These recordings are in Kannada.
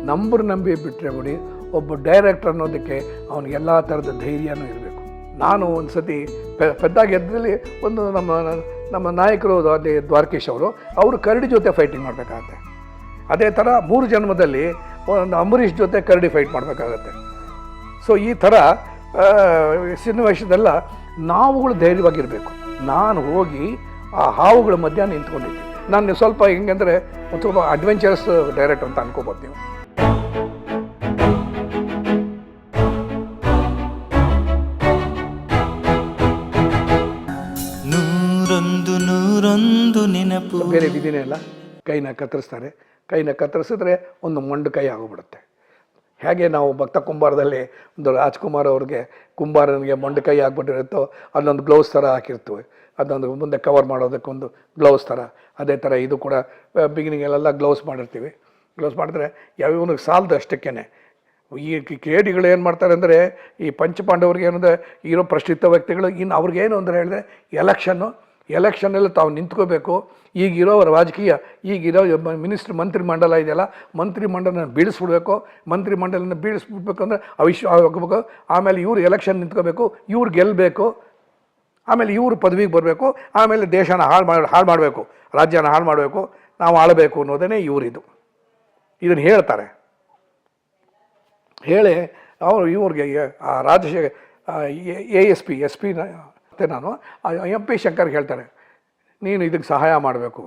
ನಂಬರ್ ನಂಬಿ ಬಿಟ್ಟರೆ ಬಿಡಿ, ಒಬ್ಬ ಡೈರೆಕ್ಟರ್ ಅನ್ನೋದಕ್ಕೆ ಅವನಿಗೆ ಎಲ್ಲ ಥರದ ಧೈರ್ಯನೂ ಇರಬೇಕು. ನಾನು ಒಂದು ಸತಿ ಪೆದ್ದಾಗೆದ್ರಲ್ಲಿ ಒಂದು ನಮ್ಮ ನಾಯಕರು ಅದೇ ದ್ವಾರಕೀಶ್ ಅವರು ಕರಡಿ ಜೊತೆ ಫೈಟಿಂಗ್ ಮಾಡಬೇಕಾಗತ್ತೆ. ಅದೇ ಥರ 3 ಜನ್ಮದಲ್ಲಿ ಒಂದು ಅಂಬರೀಷ್ ಜೊತೆ ಕರಡಿ ಫೈಟ್ ಮಾಡಬೇಕಾಗತ್ತೆ. ಸೊ ಈ ಥರ ಸನ್ನಿವೇಶದೆಲ್ಲ ನಾವುಗಳು ಧೈರ್ಯವಾಗಿರಬೇಕು. ನಾನು ಹೋಗಿ ಆ ಹಾವುಗಳ ಮಧ್ಯ ನಿಂತ್ಕೊಂಡಿದ್ದೆ. ನಾನು ಸ್ವಲ್ಪ ಹೆಂಗಂದರೆ ಒಂದು ಸ್ವಲ್ಪ ಅಡ್ವೆಂಚರಸ್ ಡೈರೆಕ್ಟರ್ ಅಂತ ಅನ್ಕೋಬೋದು ನೀವು. ನೂರೊಂದು ನೆನಪು. ಬೇರೆ ವಿಧಿನೇ ಇಲ್ಲ. ಕೈನ ಕತ್ತರಿಸ್ತಾರೆ. ಕೈನ ಕತ್ತರಿಸಿದ್ರೆ ಒಂದು ಮೊಂಡು ಕೈ ಆಗೋಗ್ಬಿಡುತ್ತೆ. ಹೇಗೆ ನಾವು ಭಕ್ತ ಕುಂಬಾರದಲ್ಲಿ ಒಂದು ರಾಜ್ಕುಮಾರ್ ಅವ್ರಿಗೆ ಕುಂಬಾರನಿಗೆ ಮೊಂಡು ಕೈ ಆಗ್ಬಿಟ್ಟಿರುತ್ತೋ ಅಲ್ಲೊಂದು ಗ್ಲೌಸ್ ಥರ ಹಾಕಿರ್ತೀವಿ, ಅದೊಂದು ಮುಂದೆ ಕವರ್ ಮಾಡೋದಕ್ಕೊಂದು ಗ್ಲೌಸ್ ಥರ. ಅದೇ ಥರ ಇದು ಕೂಡ ಬಿಗಿನಿಂಗಲ್ಲೆಲ್ಲ ಗ್ಲೌಸ್ ಮಾಡಿರ್ತೀವಿ. ಗ್ಲೌಸ್ ಮಾಡಿದ್ರೆ ಇವನಿಗೆ ಸಾಲದು ಅಷ್ಟಕ್ಕೇ. ಈ ಕೇಡಿಗಳು ಏನು ಮಾಡ್ತಾರೆ ಅಂದರೆ, ಈ ಪಂಚಪಾಂಡವ್ರಿಗೆ ಏನಂದರೆ ಇರೋ ಪ್ರಶ್ನಿತ ವ್ಯಕ್ತಿಗಳು ಇನ್ನು ಅವ್ರಿಗೇನು ಅಂದರೆ ಹೇಳಿದ್ರೆ ಎಲೆಕ್ಷನ್ನೆಲ್ಲ ತಾವು ನಿಂತ್ಕೋಬೇಕು. ಈಗಿರೋ ರಾಜಕೀಯ, ಈಗಿರೋ ಮಂತ್ರಿಮಂಡಲ ಇದೆಯಲ್ಲ, ಮಂತ್ರಿಮಂಡಲನ ಬೀಳಿಸ್ಬಿಡ್ಬೇಕು. ಮಂತ್ರಿಮಂಡಲನ ಬೀಳಿಸ್ಬಿಡ್ಬೇಕು ಅಂದರೆ ಹೋಗ್ಬೇಕು. ಆಮೇಲೆ ಇವ್ರು ಎಲೆಕ್ಷನ್ ನಿಂತ್ಕೋಬೇಕು, ಇವ್ರು ಗೆಲ್ಲಬೇಕು, ಆಮೇಲೆ ಇವರು ಪದವಿಗೆ ಬರಬೇಕು, ಆಮೇಲೆ ದೇಶನ ಹಾಳು ಮಾಡಬೇಕು, ರಾಜ್ಯನ ಹಾಳು ಮಾಡಬೇಕು, ನಾವು ಆಳಬೇಕು ಅನ್ನೋದೇ ಇದನ್ನು ಹೇಳ್ತಾರೆ. ಹೇಳಿ ಇವ್ರಿಗೆ ರಾಜಶೇಖರ್ ಎಸ್ ಪಿ ಮತ್ತು ನಾನು MP ಶಂಕರ್ಗೆ ಹೇಳ್ತಾರೆ, ನೀನು ಇದಕ್ಕೆ ಸಹಾಯ ಮಾಡಬೇಕು.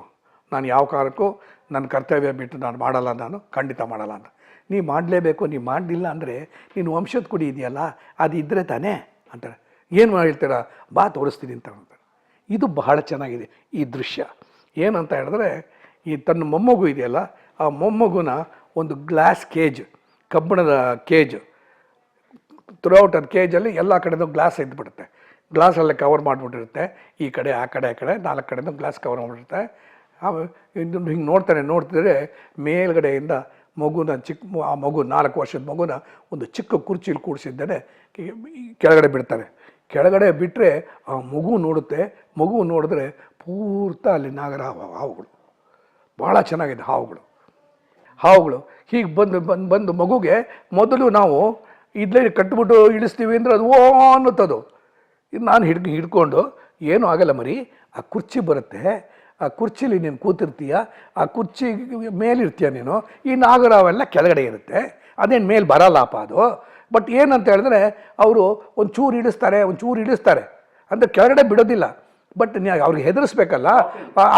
ನಾನು ಯಾವ ಕಾರಣಕ್ಕೂ ನನ್ನ ಕರ್ತವ್ಯ ಬಿಟ್ಟು ನಾನು ಮಾಡಲ್ಲ, ನಾನು ಖಂಡಿತ ಮಾಡಲ್ಲ ಅಂತ. ನೀ ಮಾಡಲೇಬೇಕು. ನೀ ಮಾಡಲಿಲ್ಲ ಅಂದರೆ ನೀನು ವಂಶದ ಕುಡಿ ಇದೆಯಲ್ಲ, ಅದು ಇದ್ದರೆ ತಾನೇ ಅಂತಾರೆ. ಏನು ಹೇಳ್ತೀರಾ, ಬಾ ತೋರಿಸ್ತೀನಿ ಅಂತ ಅಂತಾರೆ. ಇದು ಬಹಳ ಚೆನ್ನಾಗಿದೆ ಈ ದೃಶ್ಯ. ಏನಂತ ಹೇಳಿದ್ರೆ, ಈ ತನ್ನ ಮೊಮ್ಮಗು ಇದೆಯಲ್ಲ, ಆ ಮೊಮ್ಮಗುನ ಒಂದು ಗ್ಲಾಸ್ ಕೇಜ್, ಕಬ್ಬಿಣದ ಕೇಜ್, ಥ್ರೂಔಟ್ ಅದು ಕೇಜಲ್ಲಿ ಎಲ್ಲ ಕಡೆಯೂ ಗ್ಲಾಸ್ ಇದ್ಬಿಡುತ್ತೆ. ಗ್ಲಾಸಲ್ಲೇ ಕವರ್ ಮಾಡಿಬಿಟ್ಟಿರುತ್ತೆ. ಈ ಕಡೆ ಆ ಕಡೆ 4 ಕಡೆಯೂ ಗ್ಲಾಸ್ ಕವರ್ ಮಾಡಿಬಿಡುತ್ತೆ. ಹಿಂಗೆ ನೋಡ್ತಿದ್ರೆ ಮೇಲ್ಗಡೆಯಿಂದ ಆ ಮಗು 4 ವರ್ಷದ ಮಗುನ ಒಂದು ಚಿಕ್ಕ ಕುರ್ಚಿಲಿ ಕೂಡಿಸಿದ್ದೇನೆ ಕೆಳಗಡೆ ಬಿಡ್ತಾರೆ. ಕೆಳಗಡೆ ಬಿಟ್ಟರೆ ಆ ಮಗು ನೋಡುತ್ತೆ. ಮಗು ನೋಡಿದ್ರೆ ಪೂರ್ತಿ ಅಲ್ಲಿ ನಾಗರ ಹಾವುಗಳು, ಭಾಳ ಚೆನ್ನಾಗಿದೆ ಹಾವುಗಳು ಹೀಗೆ ಬಂದು ಮಗುಗೆ ಮೊದಲು ನಾವು ಇದ್ಲೇ ಕಟ್ಬಿಟ್ಟು ಇಳಿಸ್ತೀವಿ ಅಂದರೆ ಅದು ಓ ಅನ್ನುತ್ತದು. ನಾನು ಹಿಡ್ಕೊಂಡು ಏನೂ ಆಗಲ್ಲ ಮರಿ, ಆ ಕುರ್ಚಿ ಬರುತ್ತೆ, ಆ ಕುರ್ಚಿಲಿ ನೀನು ಕೂತಿರ್ತೀಯ, ಆ ಕುರ್ಚಿ ಮೇಲಿರ್ತೀಯ ನೀನು, ಈ ನಾಗರಾವೆಲ್ಲ ಕೆಳಗಡೆ ಇರುತ್ತೆ, ಅದೇನು ಮೇಲೆ ಬರಲ್ಲಪ್ಪ ಅದು. ಬಟ್ ಏನಂತ ಹೇಳಿದ್ರೆ ಅವರು ಒಂಚೂರು ಇಳಿಸ್ತಾರೆ ಅಂದರೆ ಕೆಳಗಡೆ ಬಿಡೋದಿಲ್ಲ. ಬಟ್ ಅವ್ರಿಗೆ ಹೆದರಿಸ್ಬೇಕಲ್ಲ,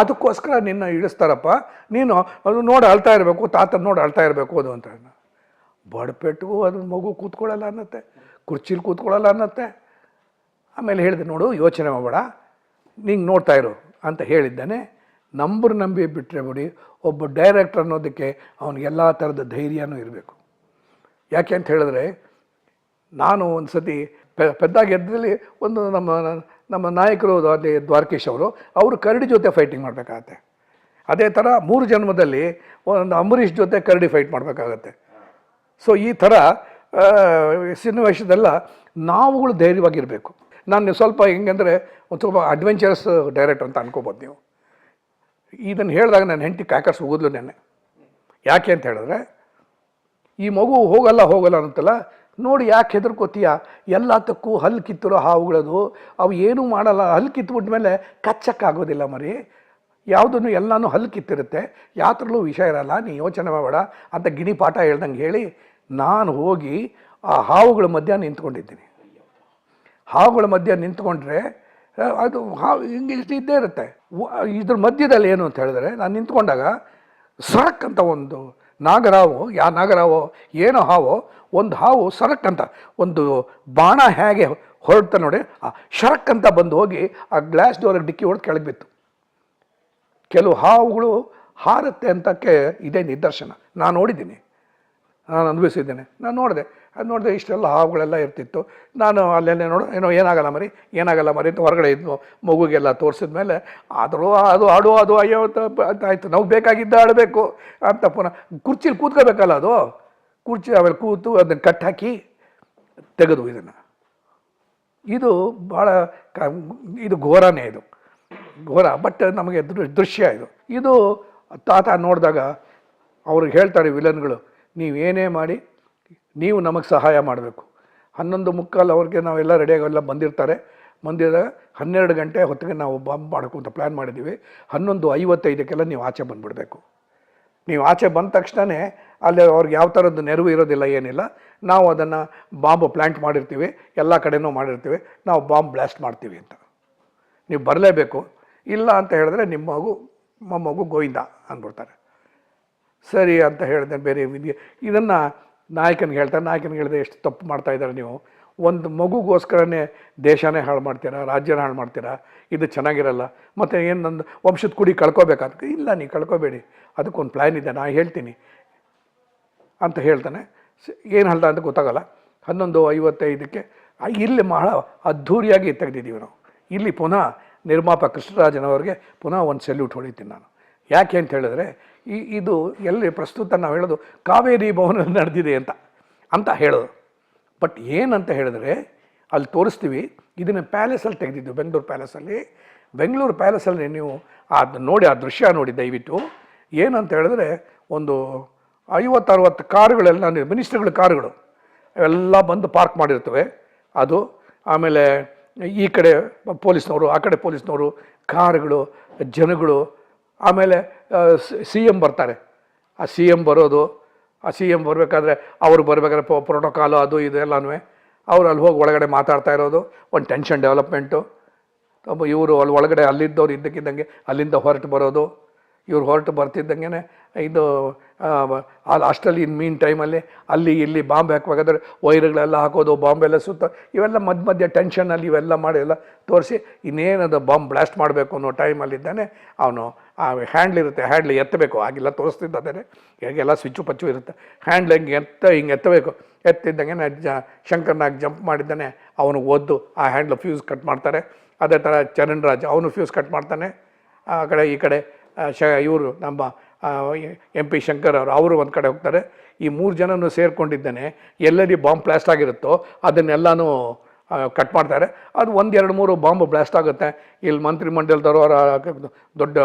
ಅದಕ್ಕೋಸ್ಕರ ನಿನ್ನ ಇಳಿಸ್ತಾರಪ್ಪ. ನೀನು ಅದು ನೋಡಿ ಅಳ್ತಾ ಇರಬೇಕು, ತಾತನ ನೋಡಿ ಅಳ್ತಾ ಇರಬೇಕು ಅದು ಅಂತ. ಬಡಪೆಟ್ಟಿಗೂ ಅದು ಮಗು ಕೂತ್ಕೊಳ್ಳಲ್ಲ ಅನ್ನತ್ತೆ, ಕುರ್ಚಿಲಿ ಕೂತ್ಕೊಳ್ಳಲ್ಲ ಅನ್ನತ್ತೆ. ಆಮೇಲೆ ಹೇಳಿದೆ, ನೋಡು ಯೋಚನೆ ಮಾಡಬೇಡ, ನಿಂಗೆ ನೋಡ್ತಾ ಇರು ಅಂತ ಹೇಳಿದ್ದಾನೆ. ನಂಬರ್ ನಂಬಿ ಬಿಟ್ಟರೆ ಬಿಡಿ, ಒಬ್ಬ ಡೈರೆಕ್ಟರ್ ಅನ್ನೋದಕ್ಕೆ ಅವನಿಗೆ ಎಲ್ಲ ಥರದ ಧೈರ್ಯನೂ ಇರಬೇಕು. ಯಾಕೆ ಅಂತ ಹೇಳಿದ್ರೆ, ನಾನು ಒಂದು ಸತಿ ಪೆದ್ದಾಗೆದ್ರಲ್ಲಿ ಒಂದು ನಮ್ಮ ನಾಯಕರು ಅದೇ ದ್ವಾರಕೀಶ್ ಅವರು ಕರಡಿ ಜೊತೆ ಫೈಟಿಂಗ್ ಮಾಡಬೇಕಾಗತ್ತೆ. ಅದೇ ಥರ 3 ಜನ್ಮದಲ್ಲಿ ಒಂದು ಅಂಬರೀಷ್ ಜೊತೆ ಕರಡಿ ಫೈಟ್ ಮಾಡಬೇಕಾಗತ್ತೆ. ಸೊ ಈ ಥರ ಸನ್ನಿವೇಶದೆಲ್ಲ ನಾವುಗಳು ಧೈರ್ಯವಾಗಿರಬೇಕು. ನಾನು ಸ್ವಲ್ಪ ಹೆಂಗಂದರೆ ಒಂದು ಸ್ವಲ್ಪ ಅಡ್ವೆಂಚರಸ್ ಡೈರೆಕ್ಟರ್ ಅಂತ ಅನ್ಕೋಬೋದು ನೀವು. ಇದನ್ನು ಹೇಳಿದಾಗ ನನ್ನ ಹೆಂಡತಿ ಕಾಕರ್ಸ್ ಹೋಗಿದ್ಲು ನೆನ್ನೆ. ಯಾಕೆ ಅಂತ ಹೇಳಿದ್ರೆ, ಈ ಮಗು ಹೋಗಲ್ಲ ಅನ್ನುತ್ತಲ್ಲ, ನೋಡಿ ಯಾಕೆ ಹೆದರ್ಕೋತೀಯ, ಎಲ್ಲದಕ್ಕೂ ಹಲ್ಲು ಕಿತ್ತಿರೋ ಹಾವುಗಳದು, ಅವು ಏನೂ ಮಾಡಲ್ಲ. ಹಲ್ಲು ಕಿತ್ಬಿಟ್ಟ ಮೇಲೆ ಕಚ್ಚಕ್ಕಾಗೋದಿಲ್ಲ ಮರಿ, ಯಾವುದನ್ನು ಎಲ್ಲನೂ ಹಲ್ಲು ಕಿತ್ತಿರುತ್ತೆ, ಯಾತ್ರಲ್ಲೂ ವಿಷಯ ಇರಲ್ಲ, ನೀ ಯೋಚನೆ ಮಾಡಬೇಡ ಅಂತ ಗಿಣಿ ಪಾಠ ಹೇಳ್ದಂಗೆ ಹೇಳಿ ನಾನು ಹೋಗಿ ಆ ಹಾವುಗಳ ಮಧ್ಯ ನಿಂತ್ಕೊಂಡಿದ್ದೀನಿ. ಹಾವುಗಳ ಮಧ್ಯ ನಿಂತ್ಕೊಂಡ್ರೆ ಅದು ಹಾವು ಹಿಂಗೆ ಇದ್ದೇ ಇರುತ್ತೆ. ಇದ್ರ ಮಧ್ಯದಲ್ಲಿ ಏನು ಅಂತ ಹೇಳಿದ್ರೆ, ನಾನು ನಿಂತ್ಕೊಂಡಾಗ ಸರಕ್ ಅಂತ ಒಂದು ನಾಗರಾವು, ನಾಗರಾವು ಏನೋ ಹಾವು, ಒಂದು ಹಾವು ಸರಕ್ ಅಂತ ಒಂದು ಬಾಣ ಹೇಗೆ ಹೊರಡ್ತಾ ನೋಡಿ, ಆ ಶರಕ್ ಅಂತ ಬಂದು ಹೋಗಿ ಆ ಗ್ಲಾಸ್ ಡೋರಿಗೆ ಡಿಕ್ಕಿ ಹೊಡೆದು ಕೆಳಗೆ ಬಿತ್ತು. ಕೆಲವು ಹಾವುಗಳು ಹಾರುತ್ತೆ ಅಂತಕ್ಕೆ ಇದೇ ನಿದರ್ಶನ. ನಾನು ನೋಡಿದ್ದೀನಿ, ನಾನು ಅನುಭವಿಸಿದ್ದೇನೆ. ನಾನು ನೋಡಿದೆ ಇಷ್ಟೆಲ್ಲ ಹಾವುಗಳೆಲ್ಲ ಇರ್ತಿತ್ತು. ನಾನು ಅಲ್ಲೆಲ್ಲ ಏನಾಗಲ್ಲ ಮರಿ ಅಂತ ಹೊರಗಡೆ ಇದ್ದು ಮಗುಗೆಲ್ಲ ತೋರಿಸಿದ ಮೇಲೆ ಆದರೂ ಅದು ಅಯ್ಯೋ ಅಂತ ಆಯಿತು. ನಾವು ಬೇಕಾಗಿದ್ದ ಆಡಬೇಕು ಅಂತ ಪುನಃ ಕುರ್ಚಿಲಿ ಕೂತ್ಕೋಬೇಕಲ್ಲ, ಅದು ಕುರ್ಚಿ ಆಮೇಲೆ ಕೂತು ಅದನ್ನು ಕಟ್ ಹಾಕಿ ತೆಗೆದು ಇದು ಭಾಳ ಇದು ಘೋರನೇ, ಇದು ಘೋರ. ಬಟ್ ನಮಗೆ ದೃಶ್ಯ ಇದು ತಾತ ನೋಡಿದಾಗ ಅವ್ರಿಗೆ ಹೇಳ್ತಾರೆ ವಿಲನ್ಗಳು, ನೀವೇನೇ ಮಾಡಿ ನೀವು ನಮಗೆ ಸಹಾಯ ಮಾಡಬೇಕು. 11:45 ಅವ್ರಿಗೆ ನಾವೆಲ್ಲ ರೆಡಿಯಾಗೆಲ್ಲ ಬಂದಿದ್ದಾಗ 12 ಗಂಟೆ ಹೊತ್ತಿಗೆ ನಾವು ಬಾಂಬ್ ಮಾಡಬೇಕು ಅಂತ ಪ್ಲ್ಯಾನ್ ಮಾಡಿದ್ದೀವಿ. 11:55 ನೀವು ಆಚೆ ಬಂದುಬಿಡಬೇಕು. ನೀವು ಆಚೆ ಬಂದ ತಕ್ಷಣವೇ ಅಲ್ಲಿ ಅವ್ರಿಗೆ ಯಾವ ಥರದ್ದು ನೆರವು ಇರೋದಿಲ್ಲ, ಏನಿಲ್ಲ. ನಾವು ಅದನ್ನು ಬಾಂಬ್ ಪ್ಲ್ಯಾಂಟ್ ಮಾಡಿರ್ತೀವಿ, ಎಲ್ಲ ಕಡೆನೂ ಮಾಡಿರ್ತೀವಿ, ನಾವು ಬಾಂಬ್ ಬ್ಲಾಸ್ಟ್ ಮಾಡ್ತೀವಿ ಅಂತ. ನೀವು ಬರಲೇಬೇಕು, ಇಲ್ಲ ಅಂತ ಹೇಳಿದ್ರೆ ನಿಮ್ಮ ಮಗು ಗೋವಿಂದ ಅಂದ್ಬಿಡ್ತಾರೆ. ಸರಿ ಅಂತ ಹೇಳಿದೆ. ಬೇರೆ ಇದನ್ನು ನಾಯಕನಿಗೆ ಹೇಳ್ತಾರೆ. ನಾಯಕನಿಗೆ ಹೇಳಿದ್ರೆ ಎಷ್ಟು ತಪ್ಪು ಮಾಡ್ತಾಯಿದ್ದಾರೆ ನೀವು, ಒಂದು ಮಗುಗೋಸ್ಕರನೇ ದೇಶನೇ ಹಾಳು ಮಾಡ್ತೀರಾ, ರಾಜ್ಯನ ಹಾಳು ಮಾಡ್ತೀರಾ, ಇದು ಚೆನ್ನಾಗಿರಲ್ಲ. ಮತ್ತು ಏನು ನಂದು ವಂಶದ ಕುಡಿ ಕಳ್ಕೊಬೇಕಾದ. ಇಲ್ಲ, ನೀವು ಕಳ್ಕೊಬೇಡಿ, ಅದಕ್ಕೊಂದು ಪ್ಲ್ಯಾನ್ ಇದೆ, ನಾನು ಹೇಳ್ತೀನಿ ಅಂತ ಹೇಳ್ತಾನೆ. ಏನು ಹೇಳ್ದ ಅಂತ ಗೊತ್ತಾಗಲ್ಲ. 11:55 ಇಲ್ಲಿ ಬಹಳ ಅದ್ಧೂರಿಯಾಗಿ ತೆಗೆದಿದ್ದೀವಿ ನಾವು. ಇಲ್ಲಿ ಪುನಃ ನಿರ್ಮಾಪಕ ಕೃಷ್ಣರಾಜನವ್ರಿಗೆ ಪುನಃ ಒಂದು ಸೆಲ್ಯೂಟ್ ಹೊಡಿತೀನಿ ನಾನು. ಯಾಕೆ ಅಂತ ಹೇಳಿದ್ರೆ ಇದು ಎಲ್ಲಿ ಪ್ರಸ್ತುತ ನಾವು ಹೇಳೋದು ಕಾವೇರಿ ಭವನದಲ್ಲಿ ನಡೆದಿದೆ ಅಂತ ಹೇಳೋದು. ಬಟ್ ಏನಂತ ಹೇಳಿದ್ರೆ ಅಲ್ಲಿ ತೋರಿಸ್ತೀವಿ, ಇದನ್ನು ಪ್ಯಾಲೇಸಲ್ಲಿ ತೆಗೆದಿದ್ದು, ಬೆಂಗಳೂರು ಪ್ಯಾಲೇಸಲ್ಲಿ ನೀವು ಅದು ನೋಡಿ, ಆ ದೃಶ್ಯ ನೋಡಿ ದಯವಿಟ್ಟು. ಏನಂತ ಹೇಳಿದ್ರೆ ಒಂದು 50-60 ಕಾರುಗಳೆಲ್ಲ ಮಿನಿಸ್ಟ್ರುಗಳ ಕಾರುಗಳು ಎಲ್ಲ ಬಂದು ಪಾರ್ಕ್ ಮಾಡಿರ್ತವೆ. ಅದು ಆಮೇಲೆ ಈ ಕಡೆ ಪೊಲೀಸ್ನವರು, ಆ ಕಡೆ ಪೊಲೀಸ್ನವರು, ಕಾರುಗಳು, ಜನಗಳು. ಆಮೇಲೆ CM ಬರ್ತಾರೆ. ಆ CM ಬರೋದು, ಆ CM ಬರಬೇಕಾದ್ರೆ ಅವ್ರು ಬರಬೇಕಾದ್ರೆ ಪ್ರೋಟೋಕಾಲು ಅದು ಇದು ಎಲ್ಲನೂ ಅವ್ರು ಅಲ್ಲಿ ಹೋಗಿ ಒಳಗಡೆ ಮಾತಾಡ್ತಾ ಇರೋದು, ಒಂದು ಟೆನ್ಷನ್ ಡೆವಲಪ್ಮೆಂಟು. ಇವರು ಅಲ್ಲಿ ಒಳಗಡೆ ಅಲ್ಲಿದ್ದವ್ರು ಇದ್ದಕ್ಕಿದ್ದಂಗೆ ಅಲ್ಲಿಂದ ಹೊರಟು ಬರೋದು, ಇವ್ರು ಹೊರಟು ಬರ್ತಿದ್ದಂಗೆ ಇದು ಅಷ್ಟಲ್ಲಿ ಮೀನ್ ಟೈಮಲ್ಲಿ ಅಲ್ಲಿ ಇಲ್ಲಿ ಬಾಂಬ್ ಹಾಕಬೇಕಾದ್ರೆ ವೈರ್ಗಳೆಲ್ಲ ಹಾಕೋದು, ಬಾಂಬೆಲ್ಲ ಸುತ್ತ, ಇವೆಲ್ಲ ಮಧ್ಯೆ ಟೆನ್ಷನಲ್ಲಿ ಇವೆಲ್ಲ ಮಾಡಿ ಎಲ್ಲ ತೋರಿಸಿ ಇನ್ನೇನದು ಬಾಂಬ್ ಬ್ಲಾಸ್ಟ್ ಮಾಡಬೇಕು ಅನ್ನೋ ಟೈಮಲ್ಲಿದ್ದಾನೆ ಅವನು. ಆ ಹ್ಯಾಂಡ್ಲ್ ಇರುತ್ತೆ, ಹ್ಯಾಂಡ್ಲ್ ಎತ್ತಬೇಕು, ಆಗಿಲ್ಲ ತೋರಿಸ್ತಿದ್ದಾನೆ. ಹೇಗೆಲ್ಲ ಸ್ವಿಚ್ಚು ಪಚ್ಚು ಇರುತ್ತೆ, ಹ್ಯಾಂಡ್ಲ್ ಹಿಂಗೆ ಎತ್ತಬೇಕು. ಎತ್ತಿದ್ದಂಗೆ ಶಂಕರ್ನಾಗ್ ಜಂಪ್ ಮಾಡಿದ್ದಾನೆ, ಅವನು ಒದ್ದು ಆ ಹ್ಯಾಂಡ್ಲ್ ಫ್ಯೂಸ್ ಕಟ್ ಮಾಡ್ತಾರೆ. ಅದೇ ಥರ ಚರಣ್ ರಾಜ್ ಅವನು ಫ್ಯೂಸ್ ಕಟ್ ಮಾಡ್ತಾನೆ. ಆ ಕಡೆ ಈ ಕಡೆ ಇವರು ನಮ್ಮ MP ಶಂಕರ್ ಅವರು ಒಂದು ಕಡೆ ಹೋಗ್ತಾರೆ. ಈ 3 ಜನನೂ ಸೇರಿಕೊಂಡಿದ್ದಾನೆ. ಎಲ್ಲೆಲ್ಲಿ ಬಾಂಬ್ ಬ್ಲಾಸ್ಟ್ ಆಗಿರುತ್ತೋ ಅದನ್ನೆಲ್ಲನೂ ಕಟ್ ಮಾಡ್ತಾರೆ. ಅದು 1-2-3 ಬಾಂಬ್ ಬ್ಲಾಸ್ಟ್ ಆಗುತ್ತೆ. ಇಲ್ಲಿ ಮಂತ್ರಿಮಂಡಲದವರು ದೊಡ್ಡ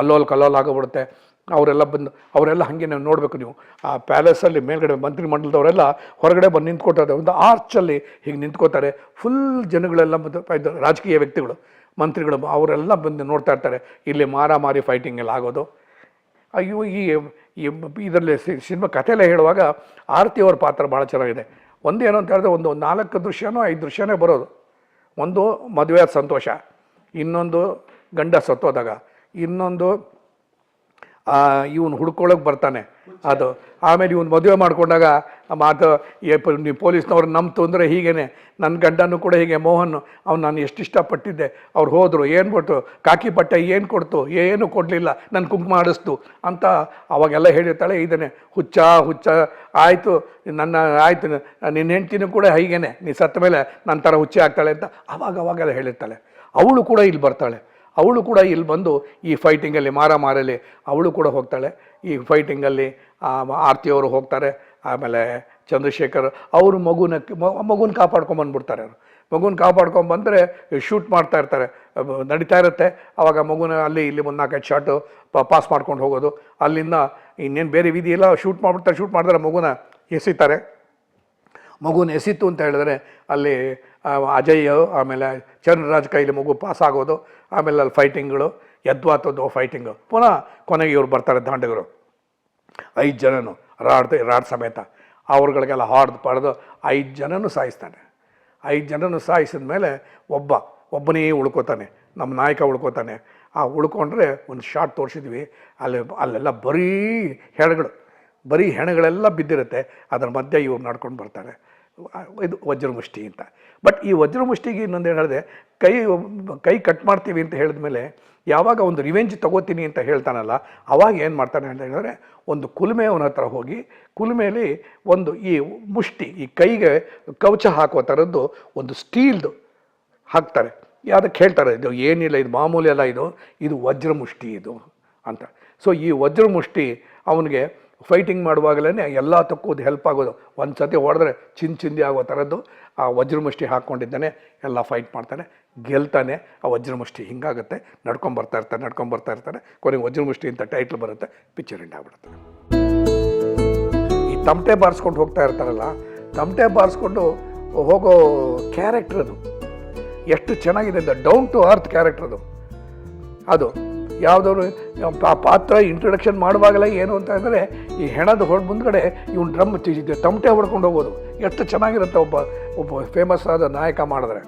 ಅಲ್ಲೋಲ್ ಕಲ್ಲೋಲ್ ಆಗೋಗ್ಬಿಡುತ್ತೆ. ಅವರೆಲ್ಲ ಹಾಗೆ ನಾವು ನೋಡಬೇಕು. ನೀವು ಆ ಪ್ಯಾಲೇಸಲ್ಲಿ ಮೇಲ್ಗಡೆ ಮಂತ್ರಿಮಂಡಲದವರೆಲ್ಲ ಹೊರಗಡೆ ಬಂದು ನಿಂತ್ಕೊತಾರೆ. ಒಂದು ಆರ್ಚಲ್ಲಿ ಹೀಗೆ ನಿಂತ್ಕೋತಾರೆ. ಫುಲ್ ಜನಗಳೆಲ್ಲ ರಾಜಕೀಯ ವ್ಯಕ್ತಿಗಳು, ಮಂತ್ರಿಗಳು ಅವರೆಲ್ಲ ಬಂದು ನೋಡ್ತಾ ಇರ್ತಾರೆ. ಇಲ್ಲಿ ಮಾರಾಮಾರಿ ಫೈಟಿಂಗ್ ಎಲ್ಲ ಆಗೋದು. ಅಯ್ಯೋ, ಈ ಇದರಲ್ಲಿ ಸಿನಿಮಾ ಕಥೆಯಲ್ಲೇ ಹೇಳುವಾಗ ಆರತಿ ಅವ್ರ ಪಾತ್ರ ಭಾಳ ಚೆನ್ನಾಗಿದೆ. ಒಂದೇನು ಅಂತ ಹೇಳಿದ್ರೆ ಒಂದು 4 ದೃಶ್ಯನೋ 5 ದೃಶ್ಯನೇ ಬರೋದು. ಒಂದು ಮದುವೆ ಸಂತೋಷ, ಇನ್ನೊಂದು ಗಂಡ ಸತ್ತೋದಾಗ, ಇನ್ನೊಂದು ಇವನು ಹುಡ್ಕೊಳ್ಳೋಕೆ ಬರ್ತಾನೆ ಅದು, ಆಮೇಲೆ ಇವನು ಮದುವೆ ಮಾಡ್ಕೊಂಡಾಗ ಮಾತು ನೀವು ಪೊಲೀಸ್ನವ್ರು ನಂಬ್ತು ಅಂದರೆ ಹೀಗೇ ನನ್ನ ಗಂಡನೂ ಕೂಡ ಹೀಗೆ ಮೋಹನ್ ಅವ್ನು ನಾನು ಎಷ್ಟು ಇಷ್ಟಪಟ್ಟಿದ್ದೆ, ಅವ್ರು ಹೋದರು, ಏನು ಕೊಟ್ಟು ಕಾಕಿ ಬಟ್ಟೆ ಏನು ಕೊಡ್ತು, ಏನು ಕೊಡಲಿಲ್ಲ, ನನ್ನ ಕುಂಕುಮ ಆಡಿಸ್ತು ಅಂತ ಅವಾಗೆಲ್ಲ ಹೇಳಿರ್ತಾಳೆ. ಇದನ್ನೇ ಹುಚ್ಚ ಆಯಿತು ಆಯಿತು ನಿನ್ನ ಹೆಂಡ್ತಿನೂ ಕೂಡ ಹೀಗೇನೆ, ನೀ ಸತ್ತ ಮೇಲೆ ನನ್ನ ಥರ ಹುಚ್ಚೆ ಆಗ್ತಾಳೆ ಅಂತ ಅವಾಗೆಲ್ಲ ಹೇಳಿರ್ತಾಳೆ. ಅವಳು ಕೂಡ ಇಲ್ಲಿ ಬರ್ತಾಳೆ. ಅವಳು ಕೂಡ ಇಲ್ಲಿ ಬಂದು ಈ ಫೈಟಿಂಗಲ್ಲಿ ಮಾರಾಮಾರಲ್ಲಿ ಅವಳು ಕೂಡ ಹೋಗ್ತಾಳೆ. ಈ ಫೈಟಿಂಗಲ್ಲಿ ಆರತಿಯವರು ಹೋಗ್ತಾರೆ. ಆಮೇಲೆ ಚಂದ್ರಶೇಖರ್ ಅವರು ಮಗುನ ಕಾಪಾಡ್ಕೊಂಬಂದ್ಬಿಡ್ತಾರೆ. ಮಗುನ ಕಾಪಾಡ್ಕೊಂಬಂದರೆ ಶೂಟ್ ಮಾಡ್ತಾ ಇರ್ತಾರೆ, ನಡೀತಾ ಇರುತ್ತೆ. ಆವಾಗ ಮಗುನ ಅಲ್ಲಿ ಇಲ್ಲಿ 4-5 ಶಾಟು ಪಾಸ್ ಮಾಡ್ಕೊಂಡು ಹೋಗೋದು. ಅಲ್ಲಿಂದ ಇನ್ನೇನು ಬೇರೆ ವಿಧಿ ಇಲ್ಲ, ಶೂಟ್ ಮಾಡಿದ್ರೆ ಮಗುನ ಎಸಿತಾರೆ. ಮಗುನ ಎಸಿತು ಅಂತ ಹೇಳಿದ್ರೆ ಅಲ್ಲಿ ಅಜಯ್ ಆಮೇಲೆ ಚರಣರಾಜ್ ಕೈಲಿ ಮಗು ಪಾಸ್ ಆಗೋದು. ಆಮೇಲೆ ಅಲ್ಲಿ ಫೈಟಿಂಗ್ಗಳು ಎದ್ವಾತದ್ದು ಫೈಟಿಂಗು. ಪುನಃ ಕೊನೆಗೆ ಇವ್ರು ಬರ್ತಾರೆ ದಾಂಡಗರು, 5 ಜನನು ರಾಡ್ ಸಮೇತ ಅವ್ರುಗಳಿಗೆಲ್ಲ ಪಡೆದು 5 ಜನನೂ ಸಾಯಿಸ್ತಾನೆ. 5 ಜನನೂ ಸಾಯಿಸಿದ ಮೇಲೆ ಒಬ್ಬನೇ ಉಳ್ಕೋತಾನೆ, ನಮ್ಮ ನಾಯಕ ಉಳ್ಕೋತಾನೆ. ಆ ಉಳ್ಕೊಂಡ್ರೆ ಒಂದು ಶಾಟ್ ತೋರಿಸಿದ್ವಿ, ಅಲ್ಲೆಲ್ಲ ಬರೀ ಹೆಣಗಳೆಲ್ಲ ಬಿದ್ದಿರುತ್ತೆ. ಅದರ ಮಧ್ಯೆ ಇವ್ರು ನಡ್ಕೊಂಡು ಬರ್ತಾರೆ. ಇದು ವಜ್ರಮುಷ್ಟಿ ಅಂತ. ಬಟ್ ಈ ವಜ್ರಮುಷ್ಟಿಗೆ ಇನ್ನೊಂದು ಹೇಳಿದೆ, ಕೈ ಕಟ್ ಮಾಡ್ತೀವಿ ಅಂತ ಹೇಳಿದ್ಮೇಲೆ ಯಾವಾಗ ಒಂದು ರಿವೆಂಜ್ ತಗೋತೀನಿ ಅಂತ ಹೇಳ್ತಾನಲ್ಲ, ಅವಾಗ ಏನು ಮಾಡ್ತಾನೆ ಅಂತ ಹೇಳಿದ್ರೆ, ಒಂದು ಕುಲುಮೆ ಅವನ ಹತ್ರ ಹೋಗಿ ಕುಲುಮೆಯಲ್ಲಿ ಒಂದು ಈ ಮುಷ್ಟಿ, ಈ ಕೈಗೆ ಕವಚ ಹಾಕುವ ಥರದ್ದು ಒಂದು ಸ್ಟೀಲ್ದು ಹಾಕ್ತಾರೆ. ಅದಕ್ಕೆ ಹೇಳ್ತಾರೆ, ಇದು ಏನಿಲ್ಲ, ಇದು ಮಾಮೂಲಿ ಅಲ್ಲ, ಇದು ವಜ್ರಮುಷ್ಟಿ ಇದು ಅಂತ. ಸೊ ಈ ವಜ್ರಮುಷ್ಟಿ ಅವನಿಗೆ ಫೈಟಿಂಗ್ ಮಾಡುವಾಗಲೇ ಎಲ್ಲ ತಕ್ಕೋದು ಹೆಲ್ಪ್ ಆಗೋದು. ಒಂದು ಸತಿ ಹೊಡೆದ್ರೆ ಚಿಂದಿ ಆಗೋ ಥರದ್ದು ಆ ವಜ್ರಮುಷ್ಟಿ ಹಾಕ್ಕೊಂಡಿದ್ದಾನೆ. ಎಲ್ಲ ಫೈಟ್ ಮಾಡ್ತಾನೆ, ಗೆಲ್ತಾನೆ. ಆ ವಜ್ರಮುಷ್ಟಿ ಹಿಂಗಾಗುತ್ತೆ, ನಡ್ಕೊಂಬರ್ತಾ ಇರ್ತಾರೆ. ಕೊನೆಗೆ ವಜ್ರಮುಷ್ಟಿ ಅಂತ ಟೈಟ್ಲ್ ಬರುತ್ತೆ, ಪಿಕ್ಚರ್ ಎಂಡ್ ಆಗ್ಬಿಡುತ್ತೆ. ಈ ತಮಟೆ ಬಾರಿಸ್ಕೊಂಡು ಹೋಗ್ತಾ ಇರ್ತಾರಲ್ಲ, ತಮಟೆ ಬಾರಿಸ್ಕೊಂಡು ಹೋಗೋ ಕ್ಯಾರೆಕ್ಟರ್ ಅದು ಎಷ್ಟು ಚೆನ್ನಾಗಿದೆ ಅಂತ, ಡೌನ್ ಟು ಅರ್ತ್ ಕ್ಯಾರೆಕ್ಟರ್ ಅದು ಯಾವುದಾದ್ರು ಪಾತ್ರ ಇಂಟ್ರೊಡಕ್ಷನ್ ಮಾಡುವಾಗಲೇ ಏನು ಅಂತ ಅಂದರೆ ಈ ಹೆಣದ ಮುಂದ್ಗಡೆ ಇವನು ತಮಟೆ ಹೊಡ್ಕೊಂಡು ಹೋಗೋದು ಎಷ್ಟು ಚೆನ್ನಾಗಿರುತ್ತೆ ಒಬ್ಬ ಫೇಮಸ್ ಆದ ನಾಯಕ ಮಾಡಿದ್ರೆ.